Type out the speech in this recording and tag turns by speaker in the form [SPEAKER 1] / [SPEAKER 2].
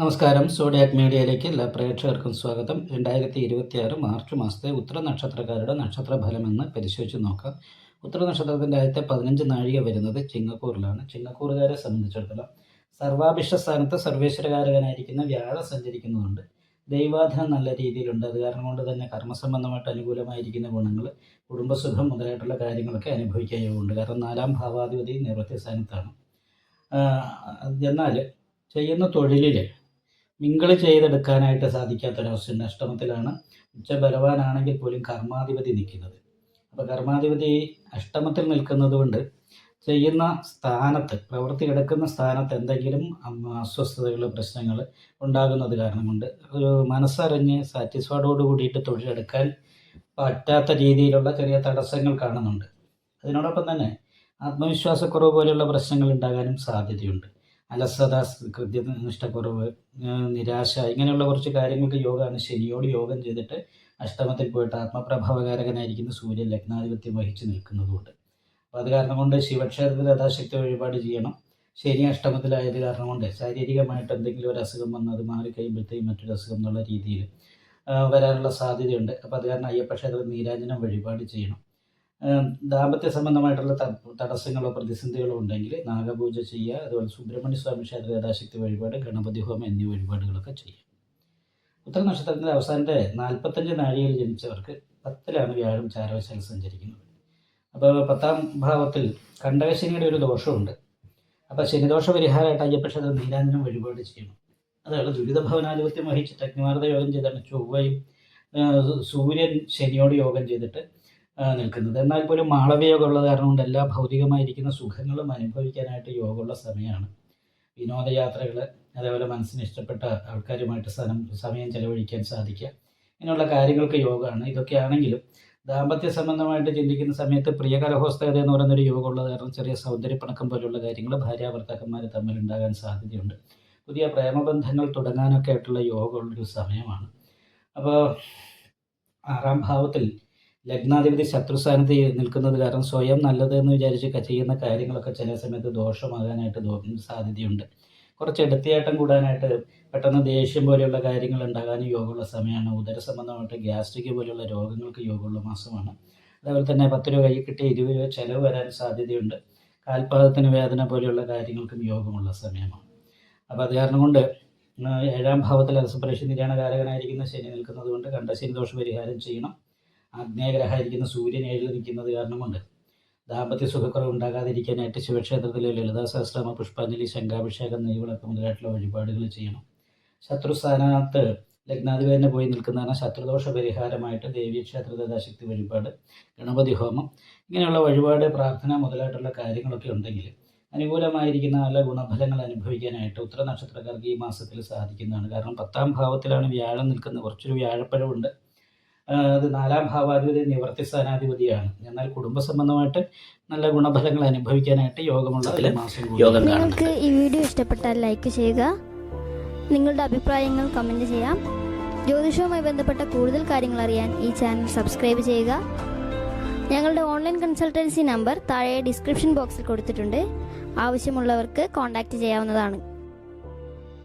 [SPEAKER 1] നമസ്കാരം. സോഡിയാക് മീഡിയയിലേക്ക് എല്ലാ പ്രേക്ഷകർക്കും സ്വാഗതം. 2026 മാർച്ച് മാസത്തെ ഉത്തര നക്ഷത്രക്കാരുടെ നക്ഷത്രഫലമെന്ന് പരിശോധിച്ച് നോക്കാം. ഉത്തര നക്ഷത്രത്തിൻ്റെ ആദ്യത്തെ 15 നാഴിക വരുന്നത് ചിങ്ങക്കൂറിലാണ്. ചിങ്ങക്കൂറുകാരെ സംബന്ധിച്ചിടത്തോളം സർവാഭിഷ്ട സ്ഥാനത്ത് സർവേശ്വരകാരകനായിരിക്കുന്ന വ്യാഴം സഞ്ചരിക്കുന്നതുകൊണ്ട് ദൈവാധീനം നല്ല രീതിയിലുണ്ട്. അത് കാരണം കൊണ്ട് തന്നെ കർമ്മസംബന്ധമായിട്ട് അനുകൂലമായിരിക്കുന്ന ഗുണങ്ങൾ, കുടുംബസുഖം മുതലായിട്ടുള്ള കാര്യങ്ങളൊക്കെ അനുഭവിക്കാൻ യോഗമുണ്ട്. കാരണം 4-ാം ഭാവാധിപതി നിവൃത്തി സ്ഥാനത്താണ്. എന്നാൽ ചെയ്യുന്ന തൊഴിലിൽ മിങ്കിൾ ചെയ്തെടുക്കാനായിട്ട് സാധിക്കാത്തൊരവസ്ഥയുണ്ട്. അഷ്ടമത്തിലാണ്. ഉച്ചബലവാനാണെങ്കിൽ പോലും കർമാധിപതി നിൽക്കുന്നത്. അപ്പോൾ കർമാധിപതി അഷ്ടമത്തിൽ നിൽക്കുന്നത് കൊണ്ട് ചെയ്യുന്ന സ്ഥാനത്ത്, പ്രവൃത്തി എടുക്കുന്ന സ്ഥാനത്ത് എന്തെങ്കിലും അസ്വസ്ഥതകൾ, പ്രശ്നങ്ങൾ ഉണ്ടാകുന്നത് കാരണം കൊണ്ട് ഒരു മനസ്സറിഞ്ഞ് സാറ്റിസ്ഫൈഡോട് കൂടിയിട്ട് തൊഴിലെടുക്കാൻ പറ്റാത്ത രീതിയിലുള്ള ചെറിയ തടസ്സങ്ങൾ കാണുന്നുണ്ട്. അതിനോടൊപ്പം തന്നെ ആത്മവിശ്വാസക്കുറവ് പോലെയുള്ള പ്രശ്നങ്ങൾ ഉണ്ടാകാനും സാധ്യതയുണ്ട്. അലസത, കൃത്യനിഷ്ഠക്കുറവ്, നിരാശ, ഇങ്ങനെയുള്ള കുറച്ച് കാര്യങ്ങൾക്ക് യോഗമാണ്. ശനിയോട് യോഗം ചെയ്തിട്ട് അഷ്ടമത്തിൽ പോയിട്ട് ആത്മപ്രഭാവകാരകനായിരിക്കുന്ന സൂര്യൻ ലഗ്നാധിപത്യം വഹിച്ച് നിൽക്കുന്നതുകൊണ്ട്, അപ്പോൾ അത് കാരണം കൊണ്ട് ശിവക്ഷേത്രത്തിൽ യഥാശക്തി വഴിപാട് ചെയ്യണം. ശനി അഷ്ടമത്തിലായത് കാരണം കൊണ്ട് ശാരീരികമായിട്ട് എന്തെങ്കിലും ഒരു അസുഖം വന്ന് അത് മാറിക്കഴിയുമ്പോഴത്തേക്കും മറ്റൊരു അസുഖം എന്നുള്ള രീതിയിൽ വരാനുള്ള സാധ്യതയുണ്ട്. അപ്പോൾ അത് കാരണം അയ്യപ്പ ക്ഷേത്രത്തിൽ നീരാഞ്ജനം വഴിപാട് ചെയ്യണം. ദാമ്പത്യ സംബന്ധമായിട്ടുള്ള തടസ്സങ്ങളോ പ്രതിസന്ധികളോ ഉണ്ടെങ്കിൽ നാഗപൂജ ചെയ്യുക. അതുപോലെ സുബ്രഹ്മണ്യ സ്വാമി ക്ഷേത്ര യഥാശക്തി വഴിപാട്, ഗണപതി ഹോമം എന്നീ വഴിപാടുകളൊക്കെ ചെയ്യുക. ഉത്തര നക്ഷത്രത്തിൻ്റെ അവസാനത്തെ 45 നാഴികയിൽ ജനിച്ചവർക്ക് 10ലാണ് വ്യാഴം ചാരവശാൽ സഞ്ചരിക്കുന്നത്. അപ്പോൾ 10ാം ഭാവത്തിൽ കണ്ടകശനിയുടെ ഒരു ദോഷമുണ്ട്. അപ്പോൾ ശനിദോഷ പരിഹാരമായിട്ട് അയ്യപ്പ ക്ഷേത്ര നീരാഞ്ജനം വഴിപാട് ചെയ്യണം. അതായത് ദുരിതഭവനാധിപത്യം വഹിച്ചിട്ട് അഗ്നിമാർദ്ദ യോഗം ചെയ്താണ് ചൊവ്വയും സൂര്യൻ ശനിയോട് യോഗം ചെയ്തിട്ട് നിൽക്കുന്നത്. എന്നാൽ പോലും മാളവ്യയോഗം ഉള്ളത് കാരണം കൊണ്ട് എല്ലാ ഭൗതികമായിരിക്കുന്ന സുഖങ്ങളും അനുഭവിക്കാനായിട്ട് യോഗമുള്ള സമയമാണ്. വിനോദയാത്രകൾ, അതേപോലെ മനസ്സിന് ഇഷ്ടപ്പെട്ട ആൾക്കാരുമായിട്ട് സമയം ചെലവഴിക്കാൻ സാധിക്കുക, ഇങ്ങനെയുള്ള കാര്യങ്ങൾക്ക് യോഗമാണ്. ഇതൊക്കെയാണെങ്കിലും ദാമ്പത്യ സംബന്ധമായിട്ട് ചിന്തിക്കുന്ന സമയത്ത് പ്രിയകരഹോസ്തകത എന്ന് പറയുന്നൊരു യോഗം ഉള്ളത് കാരണം ചെറിയ സൗന്ദര്യപ്പണക്കം പോലുള്ള കാര്യങ്ങൾ ഭാര്യാഭർത്താക്കന്മാർ തമ്മിൽ ഉണ്ടാകാൻ സാധ്യതയുണ്ട്. പുതിയ പ്രേമബന്ധങ്ങൾ തുടങ്ങാനൊക്കെ ആയിട്ടുള്ള യോഗമുള്ളൊരു സമയമാണ്. അപ്പോൾ 6ാം ഭാവത്തിൽ ലഗ്നാധിപതി ശത്രുസ്ഥാനത്ത് നിൽക്കുന്നത് കാരണം സ്വയം നല്ലത് എന്ന് വിചാരിച്ച് ചെയ്യുന്ന കാര്യങ്ങളൊക്കെ ചില സമയത്ത് ദോഷമാകാനായിട്ട് സാധ്യതയുണ്ട്. കുറച്ച് എടുത്തിയാട്ടം കൂടാനായിട്ട്, പെട്ടെന്ന് ദേഷ്യം പോലെയുള്ള കാര്യങ്ങൾ ഉണ്ടാകാനും യോഗമുള്ള സമയമാണ്. ഉദര സംബന്ധമായിട്ട് ഗ്യാസ്ട്രിക് പോലെയുള്ള രോഗങ്ങൾക്ക് യോഗമുള്ള മാസമാണ്. അതേപോലെ തന്നെ 10 രൂപ കൈ കിട്ടിയ 20 രൂപ ചിലവ് വരാൻ സാധ്യതയുണ്ട്. കാൽപാദത്തിന് വേദന പോലെയുള്ള കാര്യങ്ങൾക്കും യോഗമുള്ള സമയമാണ്. അപ്പോൾ അത് കാരണം കൊണ്ട് 7ാം ഭാവത്തിൽ അലസപ്രേഷ നിര്യാണകാരകനായിരിക്കുന്ന ശനി നിൽക്കുന്നത് കൊണ്ട് കണ്ടശനി ദോഷ പരിഹാരം ചെയ്യണം. ആഗ്നേയഗ്രഹമായിരിക്കുന്ന സൂര്യൻ 7 നിൽക്കുന്നത് കാരണം കൊണ്ട് ദാമ്പത്യ സുഖക്കുറവ് ഉണ്ടാകാതിരിക്കാനായിട്ട് ശിവക്ഷേത്രത്തിലെ ലളിതാ സഹസ്രനാമ പുഷ്പാഞ്ജലി, ശംഖാഭിഷേകം, നെയ്വിളക്ക് മുതലായിട്ടുള്ള വഴിപാടുകൾ ചെയ്യണം. ശത്രുസ്ഥാനത്ത് ലഗ്നാധിപതിനെ പോയി നിൽക്കുന്നതാണ് ശത്രുദോഷ പരിഹാരമായിട്ട് ദേവീക്ഷേത്ര യഥാശക്തി വഴിപാട്, ഗണപതി ഹോമം, ഇങ്ങനെയുള്ള വഴിപാട്, പ്രാർത്ഥന മുതലായിട്ടുള്ള കാര്യങ്ങളൊക്കെ ഉണ്ടെങ്കിൽ അനുകൂലമായിരിക്കുന്ന നല്ല ഗുണഫലങ്ങൾ അനുഭവിക്കാനായിട്ട് ഉത്തര നക്ഷത്രക്കാർക്ക് ഈ മാസത്തിൽ സാധിക്കുന്നതാണ്. കാരണം 10ാം ഭാവത്തിലാണ് വ്യാഴം നിൽക്കുന്നത്. കുറച്ചൊരു വ്യാഴപ്പഴമുണ്ട്. അത് 4ാം ഭാവാധിപതി നിവൃത്തി സ്ഥാനാധിപതിയാണ്. എന്നാൽ കുടുംബ സംബന്ധമായിട്ട് നല്ല ഗുണഫലങ്ങൾ അനുഭവിക്കാനായിട്ട് യോഗമുള്ള മാസം.
[SPEAKER 2] നിങ്ങൾക്ക് ഈ വീഡിയോ ഇഷ്ടപ്പെട്ടാൽ ലൈക്ക് ചെയ്യുക, നിങ്ങളുടെ അഭിപ്രായങ്ങൾ കമൻറ്റ് ചെയ്യാം. ജ്യോതിഷവുമായി ബന്ധപ്പെട്ട കൂടുതൽ കാര്യങ്ങൾ അറിയാൻ ഈ ചാനൽ സബ്സ്ക്രൈബ് ചെയ്യുക. ഞങ്ങളുടെ ഓൺലൈൻ കൺസൾട്ടൻസി നമ്പർ താഴെ ഡിസ്ക്രിപ്ഷൻ ബോക്സിൽ കൊടുത്തിട്ടുണ്ട്. ആവശ്യമുള്ളവർക്ക് കോൺടാക്റ്റ് ചെയ്യാവുന്നതാണ്.